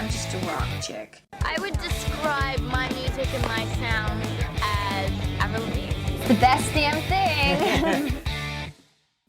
I'm just a rock chick. I would describe my music and my sound as Avril Lavigne. It's the best damn thing.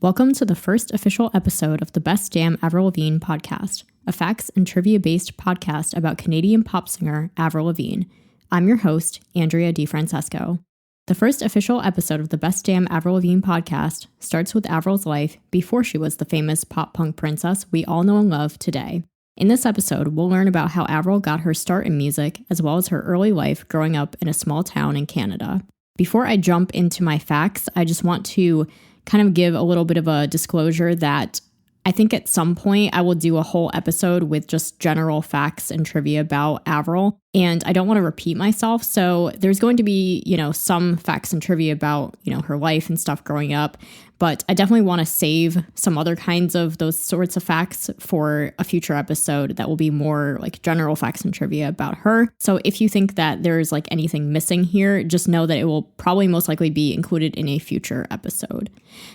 Welcome to the first official episode of the Best Damn Avril Lavigne Podcast, a facts and trivia-based podcast about Canadian pop singer Avril Lavigne. I'm your host, Andrea DiFrancesco. The first official episode of the Best Damn Avril Lavigne Podcast starts with Avril's life before she was the famous pop-punk princess we all know and love today. In this episode, we'll learn about how Avril got her start in music, as well as her early life growing up in a small town in Canada. Before I jump into my facts, I just want to kind of give a little bit of a disclosure that I think at some point I will do a whole episode with just general facts and trivia about Avril, and I don't want to repeat myself. So there's going to be, some facts and trivia about, her life and stuff growing up, but I definitely want to save some other kinds of those sorts of facts for a future episode that will be more like general facts and trivia about her. So if you think that there's like anything missing here, just know that it will probably most likely be included in a future episode.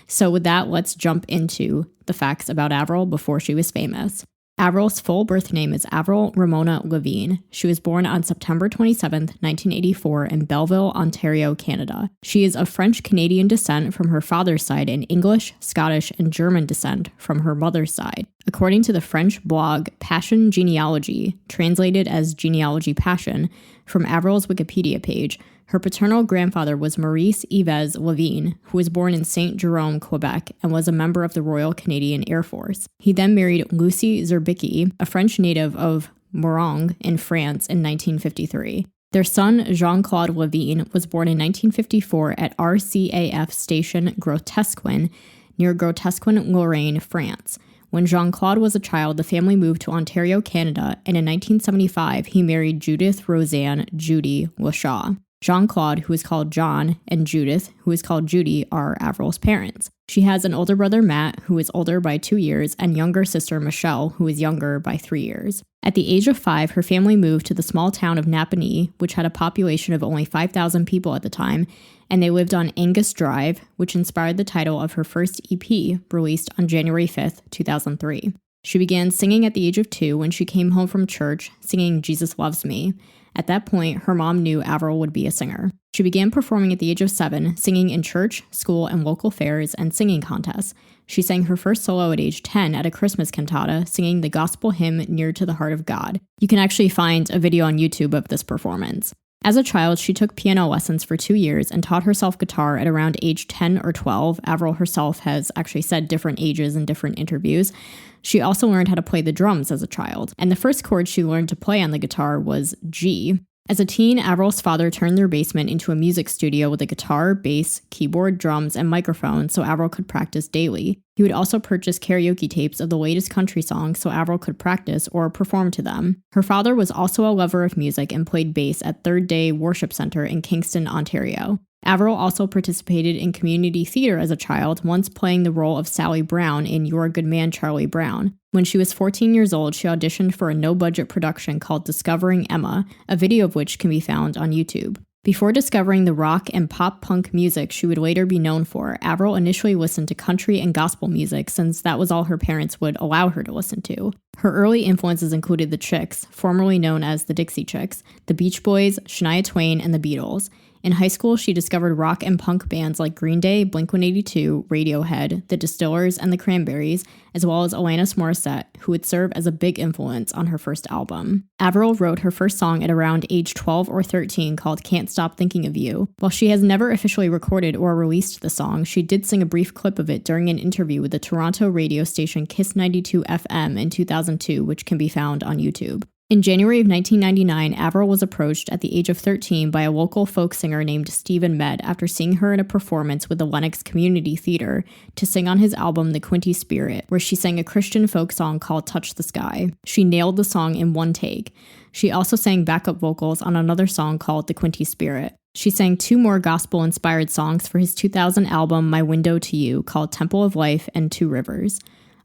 So with that, let's jump into the facts about Avril before she was famous. Avril's full birth name is Avril Ramona Lavigne. She was born on September 27, 1984 in Belleville, Ontario, Canada. She is of French-Canadian descent from her father's side and English, Scottish, and German descent from her mother's side. According to the French blog Passion Genealogy, translated as Genealogy Passion, from Avril's Wikipedia page, her paternal grandfather was Maurice Yves Lavigne, who was born in Saint-Jérôme, Quebec, and was a member of the Royal Canadian Air Force. He then married Lucie Zerbicki, a French native of Morang in France in 1953. Their son, Jean-Claude Lavigne, was born in 1954 at RCAF Station Grotesquin, near Grotesquin, Lorraine, France. When Jean-Claude was a child, the family moved to Ontario, Canada, and in 1975, he married Judith Rosanne Judy Lashaw. Jean-Claude, who is called John, and Judith, who is called Judy, are Avril's parents. She has an older brother, Matt, who is older by 2 years, and younger sister, Michelle, who is younger by 3 years. At the age of 5, her family moved to the small town of Napanee, which had a population of only 5,000 people at the time, and they lived on Angus Drive, which inspired the title of her first EP, released on January 5th, 2003. She began singing at the age of 2 when she came home from church, singing Jesus Loves Me. At that point, her mom knew Avril would be a singer. She began performing at the age of 7, singing in church, school, and local fairs and singing contests. She sang her first solo at age 10 at a Christmas cantata, singing the gospel hymn Near to the Heart of God. You can actually find a video on YouTube of this performance. As a child, she took piano lessons for 2 years and taught herself guitar at around age 10 or 12. Avril herself has actually said different ages in different interviews. She also learned how to play the drums as a child, and the first chord she learned to play on the guitar was G. As a teen, Avril's father turned their basement into a music studio with a guitar, bass, keyboard, drums, and microphone so Avril could practice daily. He would also purchase karaoke tapes of the latest country songs so Avril could practice or perform to them. Her father was also a lover of music and played bass at Third Day Worship Center in Kingston, Ontario. Avril also participated in community theater as a child, once playing the role of Sally Brown in You're a Good Man, Charlie Brown. When she was 14 years old, she auditioned for a no-budget production called Discovering Emma, a video of which can be found on YouTube. Before discovering the rock and pop-punk music she would later be known for, Avril initially listened to country and gospel music since that was all her parents would allow her to listen to. Her early influences included the Chicks, formerly known as the Dixie Chicks, the Beach Boys, Shania Twain, and the Beatles. In high school, she discovered rock and punk bands like Green Day, Blink-182, Radiohead, The Distillers, and The Cranberries, as well as Alanis Morissette, who would serve as a big influence on her first album. Avril wrote her first song at around age 12 or 13 called Can't Stop Thinking of You. While she has never officially recorded or released the song, she did sing a brief clip of it during an interview with the Toronto radio station Kiss 92 FM in 2002, which can be found on YouTube. In January of 1999, Avril was approached at the age of 13 by a local folk singer named Stephen Med after seeing her in a performance with the Lenox Community Theater to sing on his album The Quinty Spirit, where she sang a Christian folk song called Touch the Sky. She nailed the song in one take. She also sang backup vocals on another song called The Quinty Spirit. She sang 2 more gospel-inspired songs for his 2000 album My Window to You called Temple of Life and Two Rivers.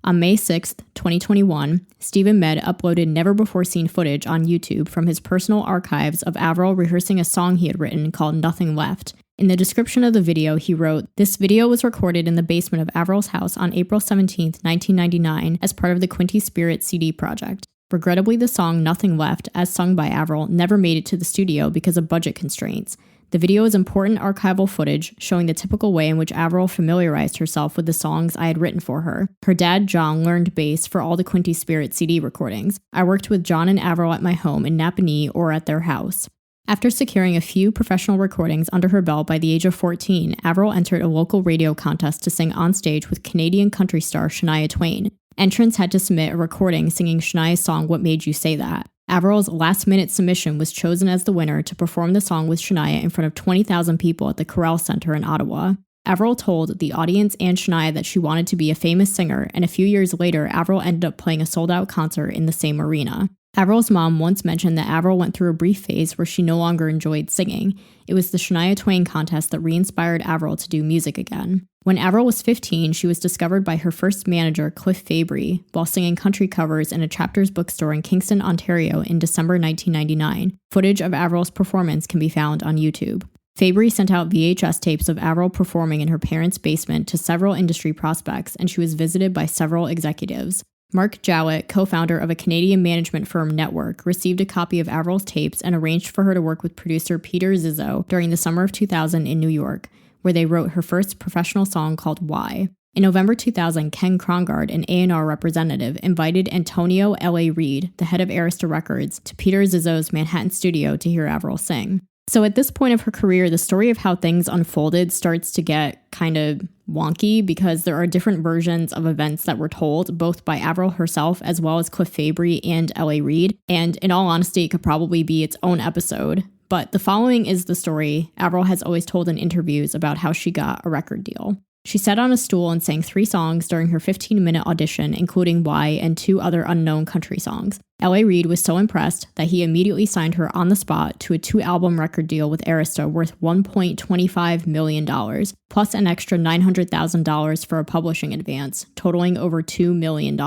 On May 6, 2021, Stephen Med uploaded never-before-seen footage on YouTube from his personal archives of Avril rehearsing a song he had written called Nothing Left. In the description of the video, he wrote, "This video was recorded in the basement of Avril's house on April 17, 1999 as part of the Quinty Spirit CD project. Regrettably, the song Nothing Left, as sung by Avril, never made it to the studio because of budget constraints. The video is important archival footage showing the typical way in which Avril familiarized herself with the songs I had written for her. Her dad, John, learned bass for all the Quinty Spirit CD recordings. I worked with John and Avril at my home in Napanee or at their house. After securing a few professional recordings under her belt by the age of 14, Avril entered a local radio contest to sing on stage with Canadian country star Shania Twain. Entrants had to submit a recording singing Shania's song What Made You Say That. Avril's last-minute submission was chosen as the winner to perform the song with Shania in front of 20,000 people at the Corel Center in Ottawa. Avril told the audience and Shania that she wanted to be a famous singer, and a few years later, Avril ended up playing a sold-out concert in the same arena. Avril's mom once mentioned that Avril went through a brief phase where she no longer enjoyed singing. It was the Shania Twain contest that re-inspired Avril to do music again. When Avril was 15, she was discovered by her first manager, Cliff Fabry, while singing country covers in a Chapters bookstore in Kingston, Ontario in December 1999. Footage of Avril's performance can be found on YouTube. Fabry sent out VHS tapes of Avril performing in her parents' basement to several industry prospects, and she was visited by several executives. Mark Jowett, co-founder of a Canadian management firm Network, received a copy of Avril's tapes and arranged for her to work with producer Peter Zizzo during the summer of 2000 in New York, where they wrote her first professional song called Why. In November 2000, Ken Krongard, an A&R representative, invited Antonio L.A. Reid, the head of Arista Records, to Peter Zizzo's Manhattan studio to hear Avril sing. So at this point of her career, the story of how things unfolded starts to get kind of wonky because there are different versions of events that were told, both by Avril herself as well as Cliff Fabry and L.A. Reid. And in all honesty, it could probably be its own episode. But the following is the story Avril has always told in interviews about how she got a record deal. She sat on a stool and sang 3 songs during her 15-minute audition, including Why and 2 other unknown country songs. L.A. Reid was so impressed that he immediately signed her on the spot to a 2-album record deal with Arista worth $1.25 million, plus an extra $900,000 for a publishing advance, totaling over $2 million.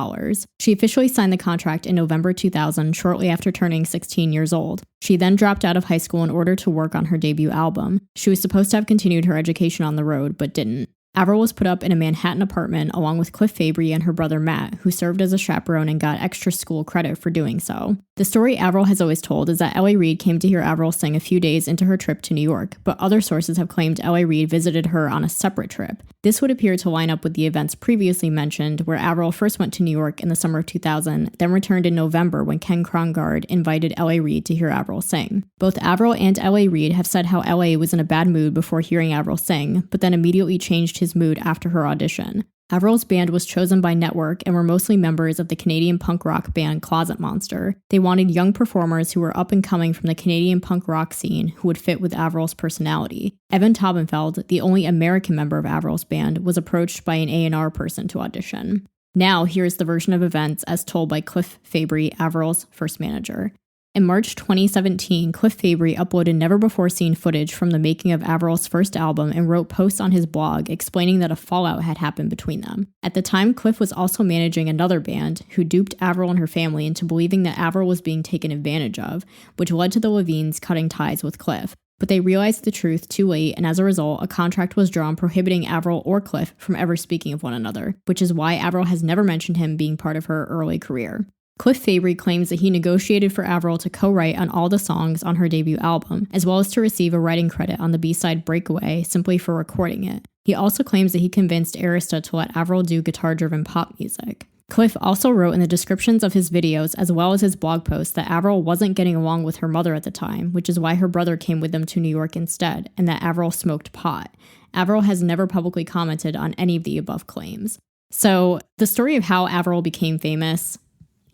She officially signed the contract in November 2000, shortly after turning 16 years old. She then dropped out of high school in order to work on her debut album. She was supposed to have continued her education on the road, but didn't. Avril was put up in a Manhattan apartment along with Cliff Fabry and her brother Matt, who served as a chaperone and got extra school credit for doing so. The story Avril has always told is that L.A. Reid came to hear Avril sing a few days into her trip to New York, but other sources have claimed L.A. Reid visited her on a separate trip. This would appear to line up with the events previously mentioned, where Avril first went to New York in the summer of 2000, then returned in November when Ken Krongard invited L.A. Reid to hear Avril sing. Both Avril and L.A. Reid have said how L.A. was in a bad mood before hearing Avril sing, but then immediately changed his mood after her audition. Avril's band was chosen by Network and were mostly members of the Canadian punk rock band Closet Monster. They wanted young performers who were up and coming from the Canadian punk rock scene who would fit with Avril's personality. Evan Taubenfeld, the only American member of Avril's band, was approached by an A&R person to audition. Now, here's the version of events as told by Cliff Fabry, Avril's first manager. In March 2017, Cliff Fabry uploaded never-before-seen footage from the making of Avril's first album and wrote posts on his blog explaining that a fallout had happened between them. At the time, Cliff was also managing another band who duped Avril and her family into believing that Avril was being taken advantage of, which led to the Lavignes cutting ties with Cliff. But they realized the truth too late, and as a result, a contract was drawn prohibiting Avril or Cliff from ever speaking of one another, which is why Avril has never mentioned him being part of her early career. Cliff Fabry claims that he negotiated for Avril to co-write on all the songs on her debut album, as well as to receive a writing credit on the B-side Breakaway simply for recording it. He also claims that he convinced Arista to let Avril do guitar-driven pop music. Cliff also wrote in the descriptions of his videos as well as his blog posts that Avril wasn't getting along with her mother at the time, which is why her brother came with them to New York instead, and that Avril smoked pot. Avril has never publicly commented on any of the above claims. So, the story of how Avril became famous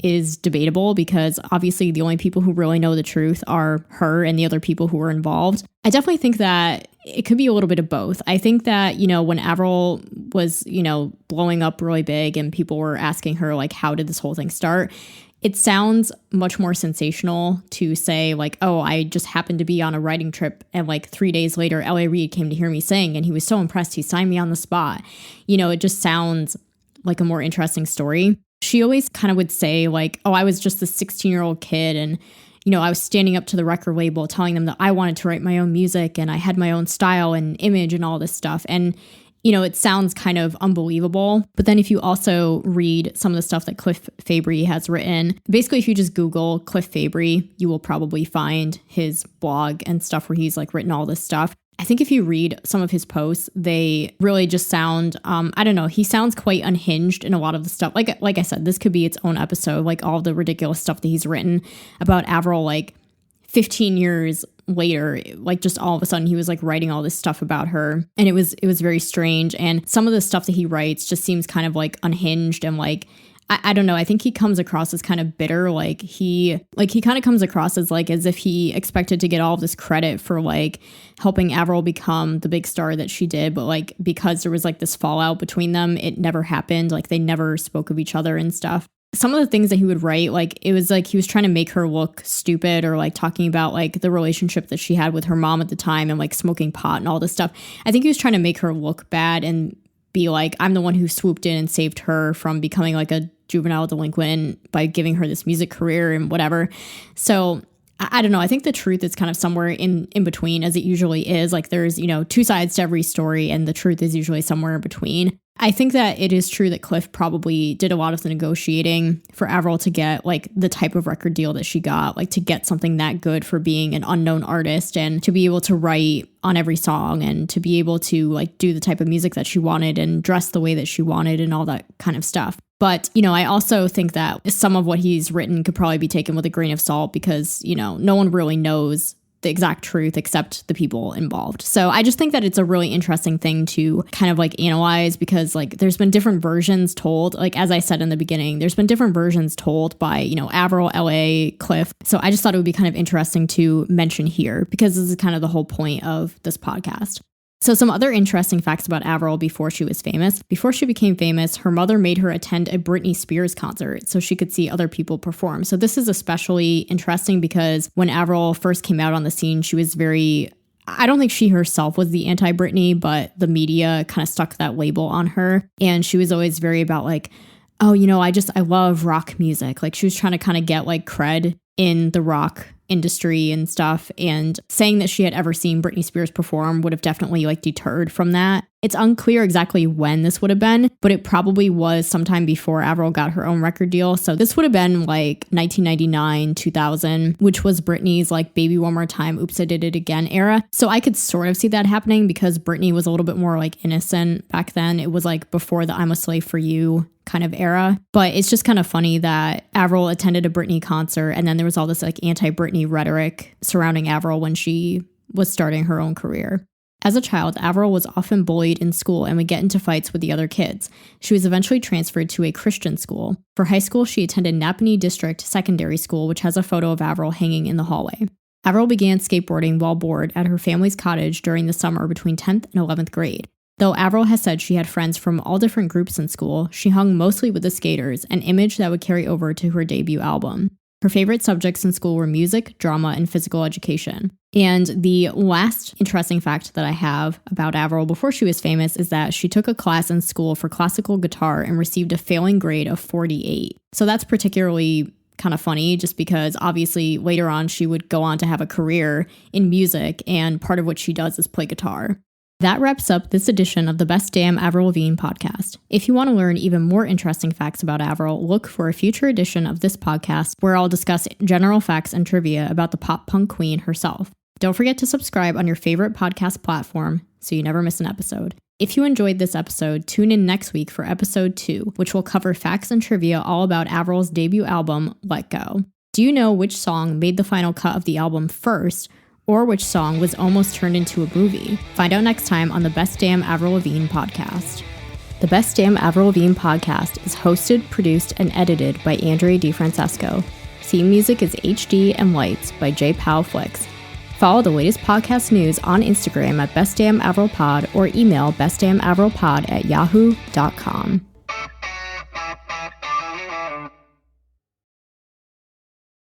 is debatable because obviously the only people who really know the truth are her and the other people who were involved. I definitely think that it could be a little bit of both. I think that, when Avril was, blowing up really big and people were asking her, like, how did this whole thing start? It sounds much more sensational to say, like, oh, I just happened to be on a writing trip and, like, 3 days later, L.A. Reid came to hear me sing and he was so impressed he signed me on the spot. It just sounds like a more interesting story. She always kind of would say, like, oh, I was just this 16-year-old kid and, I was standing up to the record label telling them that I wanted to write my own music and I had my own style and image and all this stuff. And it sounds kind of unbelievable. But then if you also read some of the stuff that Cliff Fabry has written, basically if you just Google Cliff Fabry, you will probably find his blog and stuff where he's like written all this stuff. I think if you read some of his posts, they really just sound, I don't know, he sounds quite unhinged in a lot of the stuff. Like I said, this could be its own episode, like all the ridiculous stuff that he's written about Avril, like 15 years later, like just all of a sudden he was like writing all this stuff about her. And it was very strange. And some of the stuff that he writes just seems kind of like unhinged and like, I don't know. I think he comes across as kind of bitter. Like he kind of comes across as like as if he expected to get all of this credit for like helping Avril become the big star that she did. But like because there was like this fallout between them, it never happened. Like they never spoke of each other and stuff. Some of the things that he would write, like it was like he was trying to make her look stupid or like talking about like the relationship that she had with her mom at the time and like smoking pot and all this stuff. I think he was trying to make her look bad and be like, I'm the one who swooped in and saved her from becoming like a juvenile delinquent by giving her this music career and whatever. So I don't know. I think the truth is kind of somewhere in between, as it usually is. Like there's, two sides to every story and the truth is usually somewhere in between. I think that it is true that Cliff probably did a lot of the negotiating for Avril to get like the type of record deal that she got, like to get something that good for being an unknown artist and to be able to write on every song and to be able to like do the type of music that she wanted and dress the way that she wanted and all that kind of stuff. But, I also think that some of what he's written could probably be taken with a grain of salt because, no one really knows the exact truth except the people involved. So I just think that it's a really interesting thing to kind of like analyze because like there's been different versions told. Like as I said in the beginning, there's been different versions told by, Avril, LA, Cliff. So I just thought it would be kind of interesting to mention here because this is kind of the whole point of this podcast. So some other interesting facts about Avril before she was famous. Before she became famous, her mother made her attend a Britney Spears concert so she could see other people perform. So this is especially interesting because when Avril first came out on the scene, she was I don't think she herself was the anti-Britney, but the media kind of stuck that label on her. And she was always very about like, oh, I love rock music. Like she was trying to kind of get like cred in the rock industry and stuff, and saying that she had ever seen Britney Spears perform would have definitely like deterred from that. It's unclear exactly when this would have been, but it probably was sometime before Avril got her own record deal. So this would have been like 1999, 2000, which was Britney's like Baby One More Time, Oops, I Did It Again era. So I could sort of see that happening because Britney was a little bit more like innocent back then. It was like before the I'm a Slave for You kind of era. But it's just kind of funny that Avril attended a Britney concert and then there was all this like anti-Britney rhetoric surrounding Avril when she was starting her own career. As a child, Avril was often bullied in school and would get into fights with the other kids. She was eventually transferred to a Christian school. For high school, she attended Napanee District Secondary School, which has a photo of Avril hanging in the hallway. Avril began skateboarding while bored at her family's cottage during the summer between 10th and 11th grade. Though Avril has said she had friends from all different groups in school, she hung mostly with the skaters, an image that would carry over to her debut album. Her favorite subjects in school were music, drama, and physical education. And the last interesting fact that I have about Avril before she was famous is that she took a class in school for classical guitar and received a failing grade of 48. So that's particularly kind of funny just because obviously later on she would go on to have a career in music and part of what she does is play guitar. That wraps up this edition of the Best Damn Avril Lavigne podcast. If you want to learn even more interesting facts about Avril, look for a future edition of this podcast where I'll discuss general facts and trivia about the pop punk queen herself. Don't forget to subscribe on your favorite podcast platform so you never miss an episode. If you enjoyed this episode, tune in next week for episode 2, which will cover facts and trivia all about Avril's debut album, Let Go. Do you know which song made the final cut of the album first, or which song was almost turned into a movie? Find out next time on the Best Damn Avril Lavigne podcast. The Best Damn Avril Lavigne podcast is hosted, produced, and edited by Andrea DiFrancesco. Theme music is HD and Lights by J. Powell Flicks. Follow the latest podcast news on Instagram at bestdamnavrilpod or email bestdamnavrilpod@yahoo.com.